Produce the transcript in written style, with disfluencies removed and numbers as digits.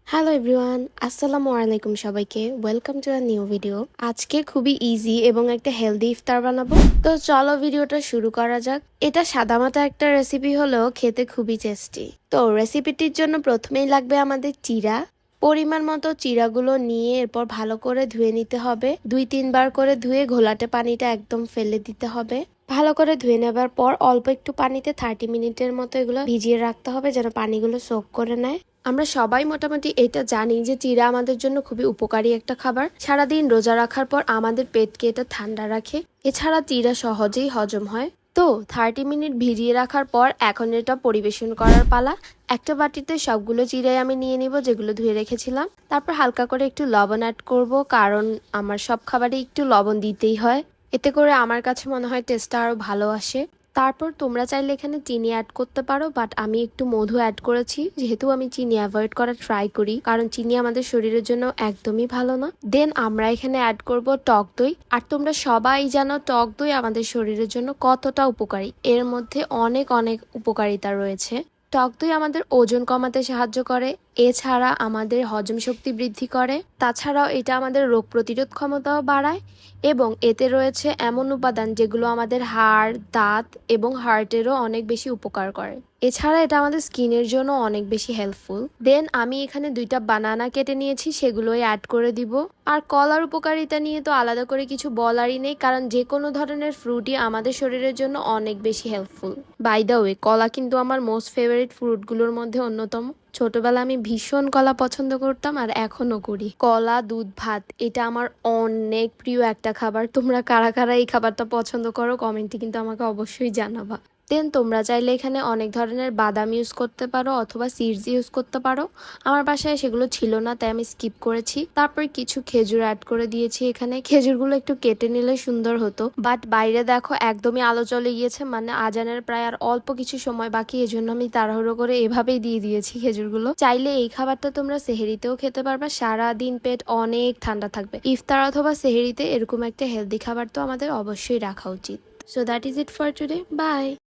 Hello everyone, আসসালামু আলাইকুম সবাইকে। Welcome to a new video. আজকে খুবই ইজি এবং একটা হেলদি ইফতার বানাবো। তো চলো ভিডিওটা শুরু করা যাক। এটা সাদামাটা একটা রেসিপি হলেও খেতে খুবই টেস্টি। তো রেসিপিটির জন্য প্রথমেই লাগবে আমাদের চিড়া। পরিমাণ মতো চিড়াগুলো নিয়ে এরপর ভালো করে ধুয়ে নিতে হবে। 2-3 বার করে ধুয়ে ঘোলাটে পানিটা একদম ফেলে দিতে হবে। ভালো করে ধুয়ে নেবার পর অল্প একটু পানিতে 30 মিনিটের মতো এগুলো ভিজিয়ে রাখতে হবে যেন পানিগুলো সোক করে নেয়। আমরা সবাই মোটামুটি এটা জানি যে চিড়া আমাদের জন্য খুবই উপকারী একটা খাবার। সারাদিন রোজা রাখার পর আমাদের পেটকে এটা ঠান্ডা রাখে। এছাড়া চিড়া সহজেই হজম হয়। তো 30 মিনিট ভিজিয়ে রাখার পর এখন এটা পরিবেশন করার পালা। একটা বাটিতে সবগুলো চিড়াই আমি নিয়ে নিব যেগুলো ধুয়ে রেখেছিলাম। তারপর হালকা করে একটু লবণ অ্যাড করব, কারণ আমার সব খাবারে একটু লবণ দিতেই হয়। এতে করে আমার কাছে মনে হয় টেস্টটা আরো ভালো আসে। তারপর তোমরা চাইলে এখানে চিনি অ্যাড করতে পারো, বাট আমি একটু মধু অ্যাড করেছি যেহেতু আমি চিনি অ্যাভয়েড করার ট্রাই করি, কারণ চিনি আমাদের শরীরের জন্য একদমই ভালো না। দেন আমরা এখানে অ্যাড করব টক দই। আর তোমরা সবাই জানো টক দই আমাদের শরীরের জন্য কতটা উপকারী। এর মধ্যে অনেক অনেক উপকারিতা রয়েছে। টক দই আমাদের ওজন কমাতে সাহায্য করে, এছাড়া আমাদের হজম শক্তি বৃদ্ধি করে। তাছাড়াও এটা আমাদের রোগ প্রতিরোধ ক্ষমতাও বাড়ায় এবং এতে রয়েছে এমন উপাদান যেগুলো আমাদের হাড়, দাঁত এবং হার্টেরও অনেক বেশি উপকার করে। এছাড়া এটা আমাদের স্কিনের জন্য অনেক বেশি হেল্পফুল। দেন আমি এখানে 2টা বানানা কেটে নিয়েছি, সেগুলোই অ্যাড করে দিব। আর কলার উপকারিতা নিয়ে তো আলাদা করে কিছু বলারই নেই, কারণ যে কোনো ধরনের ফ্রুটই আমাদের শরীরের জন্য অনেক বেশি হেল্পফুল। বাই দ্য ওয়ে, কলা কিন্তু আমার মোস্ট ফেভারিট ফ্রুটগুলোর মধ্যে অন্যতম। ছোটবেলা আমি ভীষণ কলা পছন্দ করতাম আর এখনো করি। কলা, দুধ, ভাত এটা আমার অনেক প্রিয় একটা খাবার। তোমরা কারা কারা এই খাবারটা পছন্দ করো কমেন্টে কিন্তু আমাকে অবশ্যই জানাবা। দেন তোমরা চাইলে এখানে অনেক ধরনের বাদাম ইউজ করতে পারো অথবা সিডস ইউজ করতে পারো। আমার বাসায় সেগুলো ছিল না, তাই আমি স্কিপ করেছি। তারপর কিছু খেজুর অ্যাড করে দিয়েছি এখানে। খেজুরগুলো একটু কেটে নিলে সুন্দর হতো, বাট বাইরে দেখো একদমই আলো চলে গিয়েছে, মানে আজানের প্রায় আর অল্প কিছু সময় বাকি, এজন্য আমি তাড়াহুড়ো করে এভাবেই দিয়ে দিয়েছি খেজুরগুলো। চাইলে এই খাবারটা তোমরা সেহেরিতেও খেতে পারবা, সারাদিন পেট অনেক ঠান্ডা থাকবে। ইফতার অথবা সেহেরিতে এরকম একটা হেলদি খাবার তো আমাদের অবশ্যই রাখা উচিত। So that is it for today, by.